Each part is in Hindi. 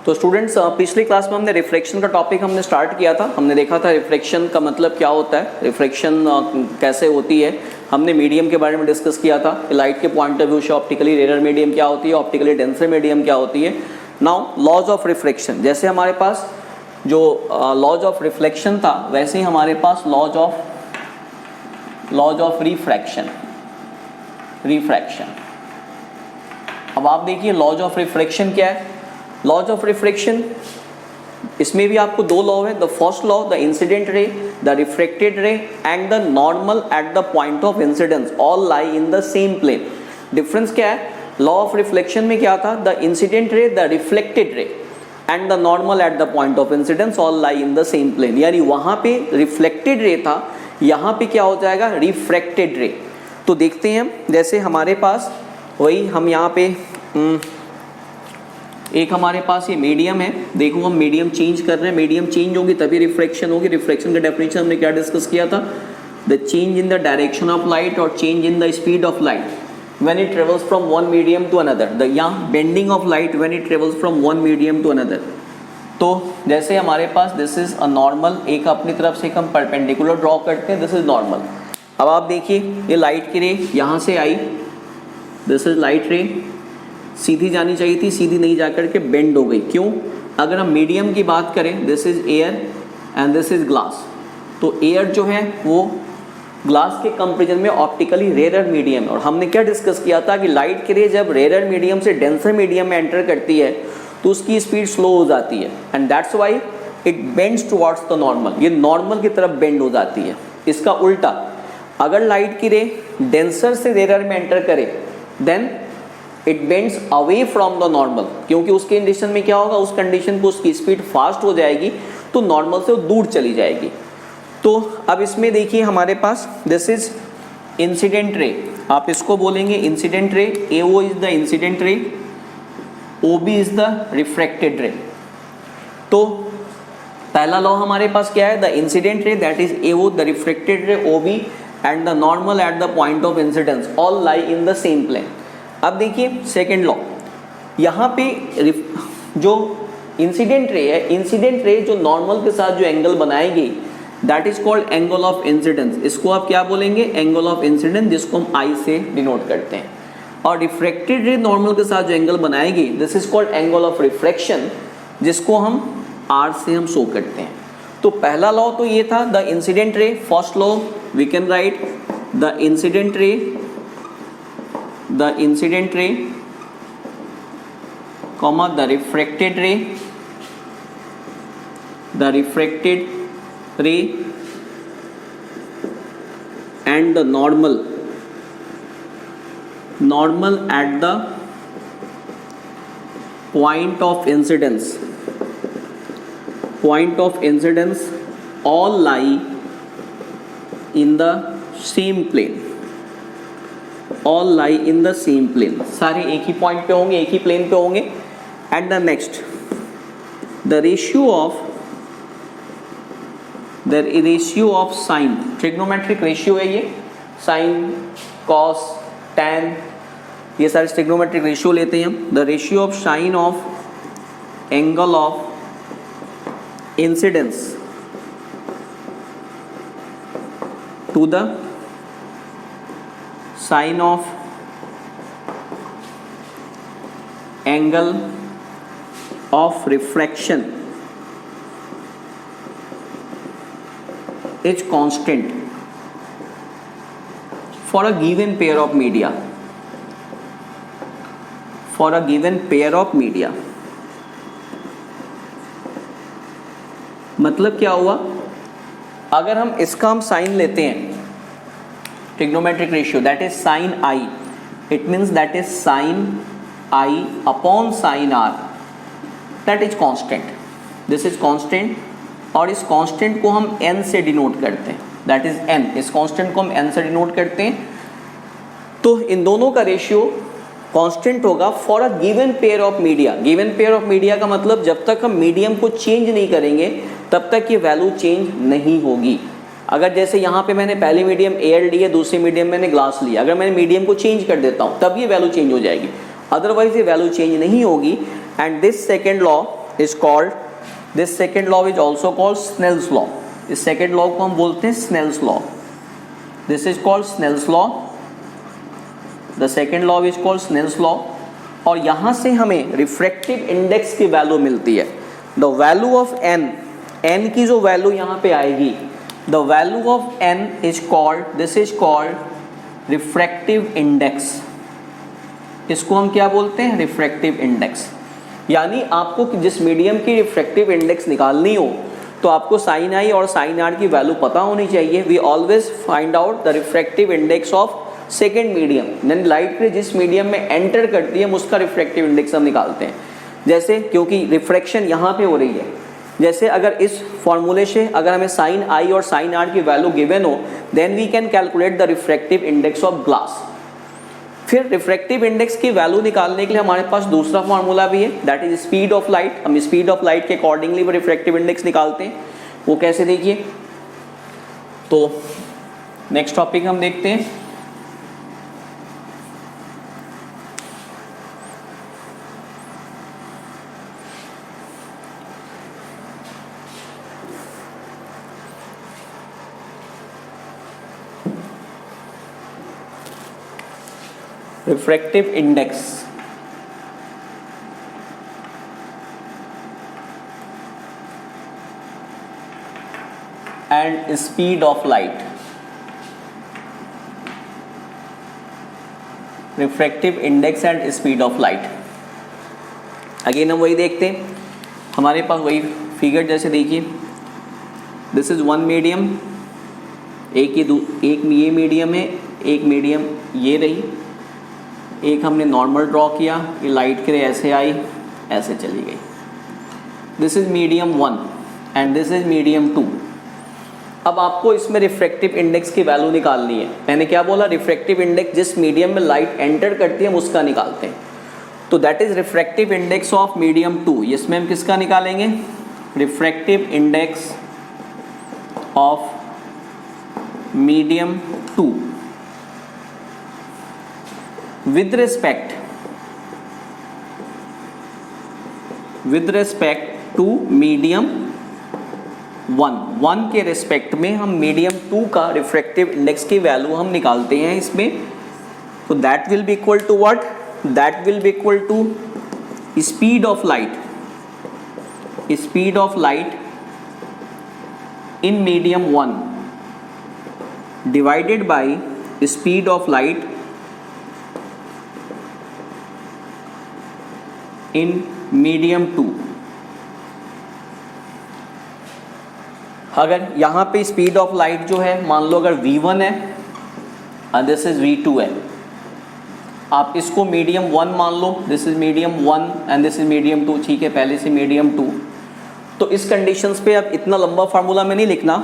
तो स्टूडेंट्स पिछली क्लास में हमने रिफ्लेक्शन का टॉपिक हमने स्टार्ट किया था। हमने देखा था रिफ्लेक्शन का मतलब क्या होता है, रिफ्लेक्शन कैसे होती है। हमने मीडियम के बारे में डिस्कस किया था, लाइट के पॉइंट ऑफ व्यू से ऑप्टिकली रेयर मीडियम क्या होती है, ऑप्टिकली डेंसर मीडियम क्या होती है। नाउ लॉज ऑफ रिफ्लेक्शन, जैसे हमारे पास जो लॉज ऑफ रिफ्लेक्शन था वैसे ही हमारे पास लॉज ऑफ रिफ्रैक्शन। अब आप देखिए लॉज ऑफ रिफ्रैक्शन क्या है। लॉज ऑफ रिफ्रैक्शन, इसमें भी आपको दो लॉ है। The first law, the incident ray, the reflected ray and the normal at the point of incidence all lie in the same plane. Difference क्या है, लॉ ऑफ रिफ्लेक्शन में क्या था, the incident ray, the reflected ray and the normal at the point of incidence all lie in the same plane. यानी वहां पे रिफ्लेक्टेड रे था, यहाँ पे क्या हो जाएगा, रिफ्रैक्टेड रे। तो देखते हैं, जैसे हमारे पास वही हम यहाँ पे एक हमारे पास ये मीडियम है। देखो हम मीडियम चेंज कर रहे हैं, मीडियम चेंज होगी तभी रिफ्लेक्शन होगी। रिफ्लेक्शन का डेफिनेशन हमने क्या डिस्कस किया था, the change in the direction of light और change in the speed of light when it travels from one medium to another. The यहाँ bending of light when it travels from one medium to another. तो जैसे हमारे पास दिस इज अ नॉर्मल, एक अपनी तरफ से हम परपेंडिकुलर ड्रॉ करते हैं, दिस इज नॉर्मल। अब आप देखिए ये लाइट की रे यहाँ से आई, दिस इज लाइट रे, सीधी जानी चाहिए थी, सीधी नहीं जाकर के बेंड हो गई। क्यों, अगर हम मीडियम की बात करें, this is air and this is glass. तो एयर जो है वो ग्लास के कंपेरिजन में ऑप्टिकली रेयर मीडियम है। और हमने क्या डिस्कस किया था कि लाइट की रे जब रेयर मीडियम से डेंसर मीडियम में एंटर करती है तो उसकी स्पीड स्लो हो जाती है and that's why it bends towards the normal. ये नॉर्मल की तरफ बेंड हो जाती है। इसका उल्टा, अगर लाइट की रे डेंसर से रेयर में एंटर करे then it bends away from the normal, क्योंकि उस कंडीशन में क्या होगा, उस कंडीशन को उसकी स्पीड फास्ट हो जाएगी तो नॉर्मल से वो दूर चली जाएगी। तो अब इसमें देखिए हमारे पास दिस इज इंसिडेंट रे, आप इसको बोलेंगे incident ray, AO is the incident ray, OB is the refracted ray. तो पहला लॉ हमारे पास क्या है, the incident ray that is AO, the refracted ray OB and the normal at the point of incidence all lie in the same plane. अब देखिए सेकेंड लॉ, यहाँ पे जो इंसिडेंट रे है, इंसिडेंट रे जो नॉर्मल के साथ जो एंगल बनाएगी that is called angle of incidence. इसको आप क्या बोलेंगे, एंगल ऑफ इंसिडेंस, जिसको हम I से डिनोट करते हैं। और रिफ्रैक्टेड रे नॉर्मल के साथ जो एंगल बनाएगी this is called angle of refraction, जिसको हम R से हम शो करते हैं। तो पहला लॉ तो ये था, the incident ray. First law we can write the incident ray, the incident ray, comma the refracted ray, the refracted ray and the normal at the point of incidence all lie in the same plane, all lie in the same plane। सारे एक ही पॉइंट पे होंगे, एक ही प्लेन पे होंगे। And the next, the ratio of sine, trigonometric ratio है ये, साइन, कॉस, टैन, ये सारे ट्रिग्नोमेट्रिक रेशियो लेते हैं हम। The ratio of sine of angle of incidence to the sign of angle of refraction is constant for a given pair of media, मतलब क्या हुआ, अगर हम इसका हम साइन लेते हैं, trigonometric ratio that is sin I, it means that is sin I upon sin R, that is constant, this is constant। और इस constant को हम n से डिनोट करते हैं, that is n, इस constant को हम n से डिनोट करते हैं। तो इन दोनों का रेशियो कांस्टेंट होगा for a given pair of media. Given pair of media का मतलब जब तक हम मीडियम को चेंज नहीं करेंगे तब तक ये वैल्यू चेंज नहीं होगी। अगर जैसे यहाँ पे मैंने पहली मीडियम एयर ली है, दूसरी मीडियम मैंने ग्लास लिया, अगर मैंने मीडियम को चेंज कर देता हूँ तब ये वैल्यू चेंज हो जाएगी, अदरवाइज ये वैल्यू चेंज नहीं होगी। And this second law is called, this second law is also called Snell's law. इस सेकेंड लॉ को हम बोलते हैं Snell's law, this is called Snell's law, the second law is called Snell's law. और यहाँ से हमें रिफ्रैक्टिव इंडेक्स की वैल्यू मिलती है, the value of N, N की जो वैल्यू यहाँ पे आएगी, the value of N is called, this is called refractive index. इसको हम क्या बोलते हैं, रिफ्रैक्टिव इंडेक्स। यानी आपको जिस मीडियम की रिफ्रैक्टिव इंडेक्स निकालनी हो तो आपको साइन आई और साइन आर की वैल्यू पता होनी चाहिए। We always find out the refractive index of second medium, यानी लाइट रे जिस मीडियम में एंटर करती है उसका रिफ्रैक्टिव इंडेक्स हम निकालते हैं। जैसे क्योंकि रिफ्रैक्शन यहाँ पे हो रही है, जैसे अगर इस फॉर्मूले से अगर हमें साइन आई और साइन आर की वैल्यू गिवन हो, then we can calculate the refractive index of glass. फिर रिफ्रैक्टिव इंडेक्स की वैल्यू निकालने के लिए हमारे पास दूसरा फॉर्मूला भी है, that is speed of light. हम स्पीड ऑफ लाइट के अकॉर्डिंगली वो रिफ्रैक्टिव इंडेक्स निकालते हैं। वो कैसे, देखिए, तो नेक्स्ट टॉपिक हम देखते हैं, refractive index. And speed of light. Refractive index and speed of light. Again हम वही देखते हैं, हमारे पास वही फिगर, जैसे देखिए, दिस इज वन मीडियम, एक ये मीडियम है, एक मीडियम ये रही, एक हमने नॉर्मल ड्रॉ किया, ये लाइट के लिए ऐसे आई, ऐसे चली गई। This is medium 1 and this is medium 2। अब आपको इसमें रिफ्रैक्टिव इंडेक्स की वैल्यू निकालनी है। मैंने क्या बोला, रिफ्रैक्टिव इंडेक्स जिस मीडियम में लाइट एंटर करती है उसका निकालते हैं। तो that is refractive index of medium 2। इसमें हम किसका निकालेंगे, refractive index of medium 2 with respect to medium 1 के रिस्पेक्ट में हम मीडियम 2 का रिफ्रैक्टिव इंडेक्स की वैल्यू हम निकालते हैं इसमें। तो that will be equal to what, that will be equal to speed of light, speed of light in medium 1 divided by speed of light in medium 2। अगर यहाँ पे स्पीड ऑफ लाइट जो है, मान लो अगर v1 है और दिस इज v2 है, आप इसको मीडियम 1 मान लो, this is medium 1 and this is medium 2, ठीक है, पहले से मीडियम 2। तो इस कंडीशंस पे अब इतना लंबा फार्मूला में नहीं लिखना,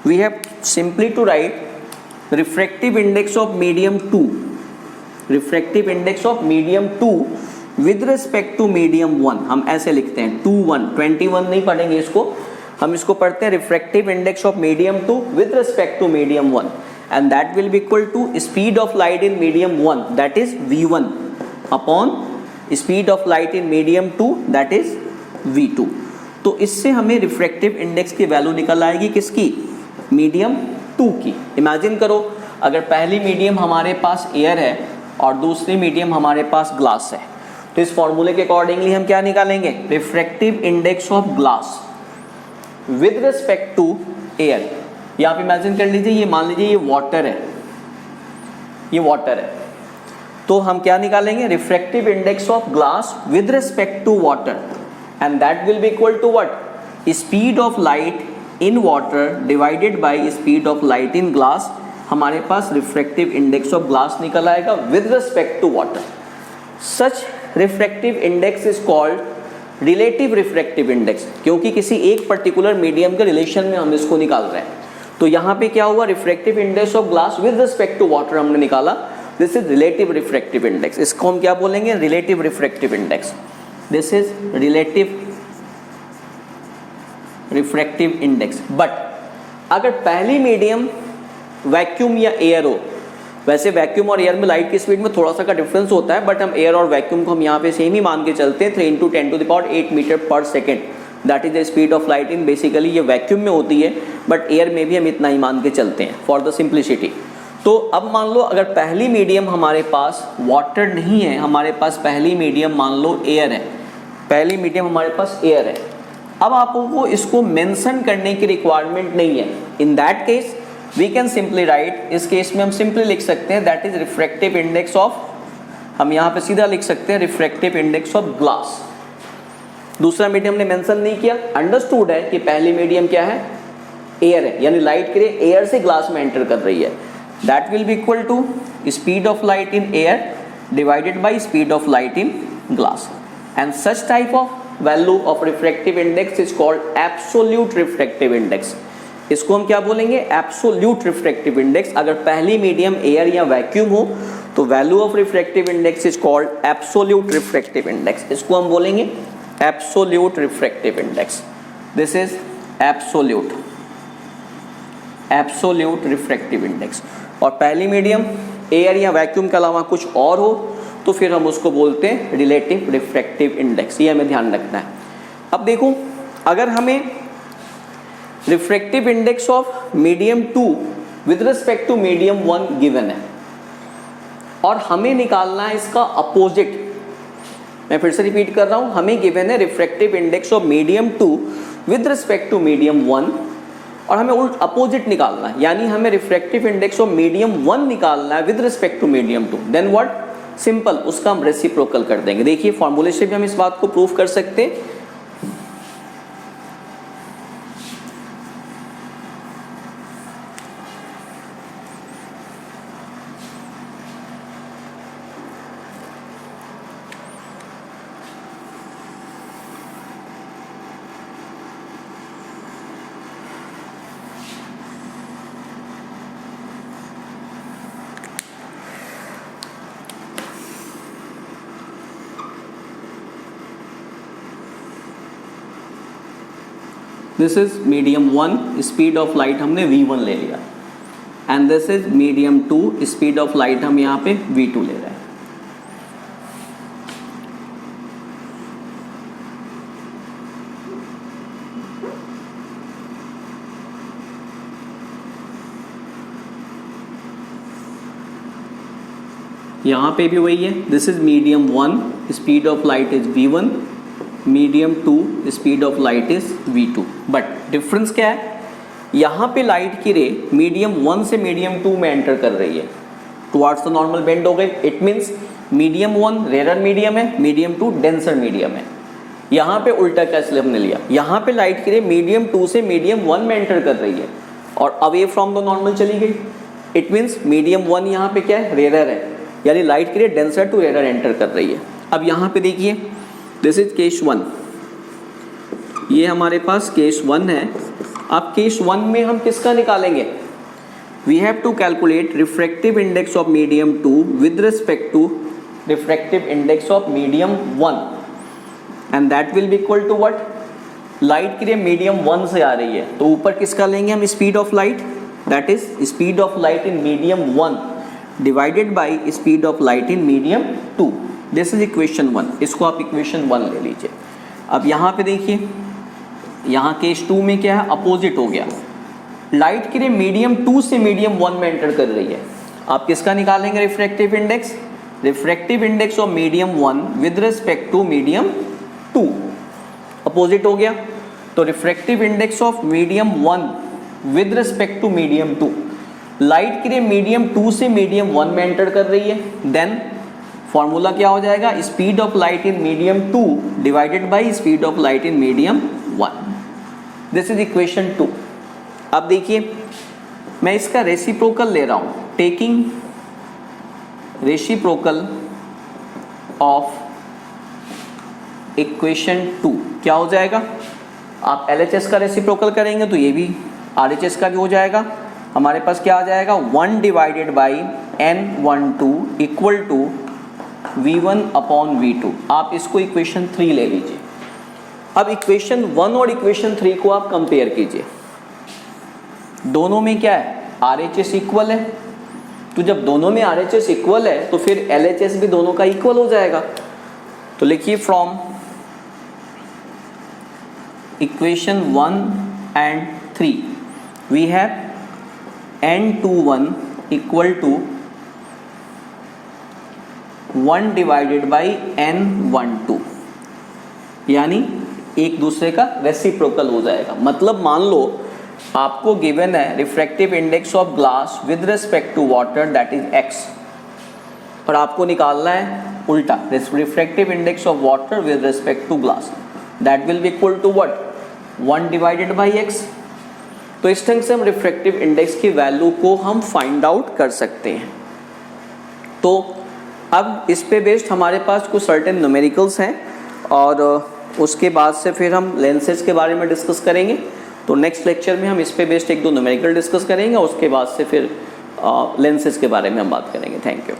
we have simply to write refractive index of medium 2, refractive index of medium 2 with respect to medium 1। हम ऐसे लिखते हैं 21 नहीं पढ़ेंगे इसको, हम इसको पढ़ते हैं refractive index of medium 2 with respect to medium 1 and that will be equal to speed of light in medium 1 that is v1 upon speed of light in medium 2 that is v2। तो इससे हमें रिफ्रैक्टिव इंडेक्स की वैल्यू निकल आएगी, किसकी, मीडियम 2 की। इमेजिन करो अगर पहली मीडियम हमारे पास एयर है और दूसरी मीडियम हमारे पास ग्लास है, तो इस फॉर्मूले के अकॉर्डिंगली हम क्या निकालेंगे, refractive index of glass with respect to air. या आप इमेजिन कर लीजिए, ये मान लीजिए ये वाटर है, ये वाटर है, तो हम क्या निकालेंगे, refractive index of glass with respect to water and that will be equal to what, speed of light in water divided by speed of light in glass. हमारे पास रिफ्रैक्टिव इंडेक्स ऑफ ग्लास निकल आएगा with respect to water. Such refractive index is called relative refractive index, क्योंकि किसी एक पर्टिकुलर मीडियम के रिलेशन में हम इसको निकाल रहे हैं। तो यहाँ पे क्या हुआ, refractive index of glass with respect to water हमने निकाला, this is relative refractive index. इसको हम क्या बोलेंगे, relative refractive index, this is relative refractive index. But अगर पहली मीडियम वैक्यूम या एयर हो वैसे वैक्यूम और एयर में लाइट की स्पीड में थोड़ा सा का डिफरेंस होता है, बट हम एयर और वैक्यूम को हम यहाँ पे सेम ही मान के चलते हैं, 3 × 10⁸ मीटर पर second, that is the speed of light in, basically ये वैक्यूम में होती है, बट एयर में भी हम इतना ही मान के चलते हैं फॉर द सिंप्लिसिटी। तो अब मान लो अगर पहली मीडियम हमारे पास वाटर नहीं है, हमारे पास पहली मीडियम मान लो एयर है, पहली मीडियम हमारे पास एयर है। अब आपको इसको मेंशन करने की रिक्वायरमेंट नहीं है। In that case we can simply write, इस केस में हम सिंपली लिख सकते हैं that is refractive index of, हम यहाँ पे सीधा लिख सकते हैं रिफ्रैक्टिव इंडेक्स ऑफ ग्लास। दूसरा मीडियम ने मेंशन नहीं किया, अंडरस्टूड है कि पहली मीडियम क्या है, एयर है, यानी लाइट के लिए एयर से ग्लास में एंटर कर रही है। That will be equal to speed of light in air divided by speed of light in glass, and such type of value of refractive index is called absolute refractive index. इसको हम क्या बोलेंगे, एब्सोल्यूट रिफ्रैक्टिव इंडेक्स। अगर पहली मीडियम एयर या वैक्यूम हो तो value of refractive index is called absolute refractive index, इसको हम बोलेंगे absolute refractive index. This is absolute refractive index. और पहली मीडियम एयर या वैक्यूम के अलावा कुछ और हो तो फिर हम उसको बोलते हैं रिलेटिव रिफ्रैक्टिव इंडेक्स, ये हमें ध्यान रखना है। अब देखो, अगर हमें refractive index of medium 2 with respect to medium 1 given है और हमें निकालना है इसका अपोजिट, मैं फिर से रिपीट कर रहा हूं, हमें गिवन है refractive index of medium 2 with respect to medium 1 और हमें उल्ट अपोजिट निकालना है, यानी हमें रिफ्रैक्टिव इंडेक्स ऑफ मीडियम 1 निकालना है with respect to medium 2। Then what, simple, उसका हम रेसिप्रोकल कर देंगे। देखिए फॉर्मूले से भी हम इस बात को प्रूव कर सकते हैं। This is medium 1, speed of light हमने v1 ले लिया, and this is medium 2, speed of light हम यहाँ पे v2 ले रहे हैं। यहाँ पे भी वही है, this is medium 1, speed of light is v1, medium 2, speed of light is v2। But difference क्या है, यहाँ पे लाइट की रे मीडियम 1 से मीडियम 2 में एंटर कर रही है, टुवार्ड्स द नॉर्मल बेंड हो गए। It means medium 1 rare medium है, मीडियम 2 डेंसर मीडियम है। यहाँ पे उल्टा का इसलिए हमने लिया, यहाँ पे लाइट की रे मीडियम 2 से मीडियम 1 में एंटर कर रही है और अवे फ्रॉम द नॉर्मल चली गई। इट मीन्स मीडियम 1 यहाँ पे क्या है, रेयर है, यानी लाइट की रे डेंसर टू रेयर एंटर कर रही है। अब यहाँ पे देखिए, दिस इज केस 1, ये हमारे पास केस 1 है। अब केस 1 में हम किसका निकालेंगे, we have to calculate refractive index of medium 2 with respect to refractive index of medium 1, and that will be equal to what, light की रे मीडियम 1 से आ रही है तो ऊपर किसका लेंगे हम, speed of light, that is speed of light in medium 1 divided by speed of light in medium 2। This is equation 1, इसको आप इक्वेशन 1 ले लीजिए। अब यहाँ पे देखिए, यहाँ केस 2 में क्या है, अपोजिट हो गया, लाइट की रे मीडियम 2 से मीडियम 1 में एंटर कर रही है। आप किसका निकालेंगे refractive index, refractive index of medium 1 with respect to medium 2, opposite हो गया, तो refractive index of medium 1 with respect to medium 2, light की रे मीडियम 2 से मीडियम 1 में एंटर कर रही है, देन फॉर्मूला क्या हो जाएगा, speed of light in medium 2 divided by speed of light in medium 1। This is equation 2। अब देखिए, मैं इसका रेसिप्रोकल ले रहा हूं, टेकिंग रेसिप्रोकल ऑफ इक्वेशन 2, क्या हो जाएगा, आप LHS का रेसिप्रोकल करेंगे तो ये भी RHS का भी हो जाएगा। हमारे पास क्या आ जाएगा, 1 divided by N12 equal to V1 upon V2। आप इसको इक्वेशन 3 ले लीजिए। अब इक्वेशन 1 और इक्वेशन 3 को आप कंपेयर कीजिए, दोनों में क्या है, RHS इक्वल है, तो जब दोनों में RHS इक्वल है तो फिर LHS भी दोनों का इक्वल हो जाएगा। तो लिखिए from equation 1 and 3 we have N21 equal to 1 divided by N12, यानी एक दूसरे का रेसिप्रोकल हो जाएगा। मतलब मान लो आपको गिवन है refractive index of glass with respect to water that is x, और आपको निकालना है उल्टा refractive index of water with respect to glass, that will be equal to what 1 divided by x। तो इस ढंग से हम रिफ्रैक्टिव इंडेक्स की वैल्यू को हम फाइंड आउट कर सकते हैं। तो अब इस पे बेस्ड हमारे पास कुछ सर्टेन न्यूमेरिकल्स हैं और उसके बाद से फिर हम लेंसेज के बारे में डिस्कस करेंगे। तो नेक्स्ट लेक्चर में हम इस पे बेस्ड 1-2 न्यूमेरिकल डिस्कस करेंगे और उसके बाद से फिर लेंसेज के बारे में हम बात करेंगे। Thank you.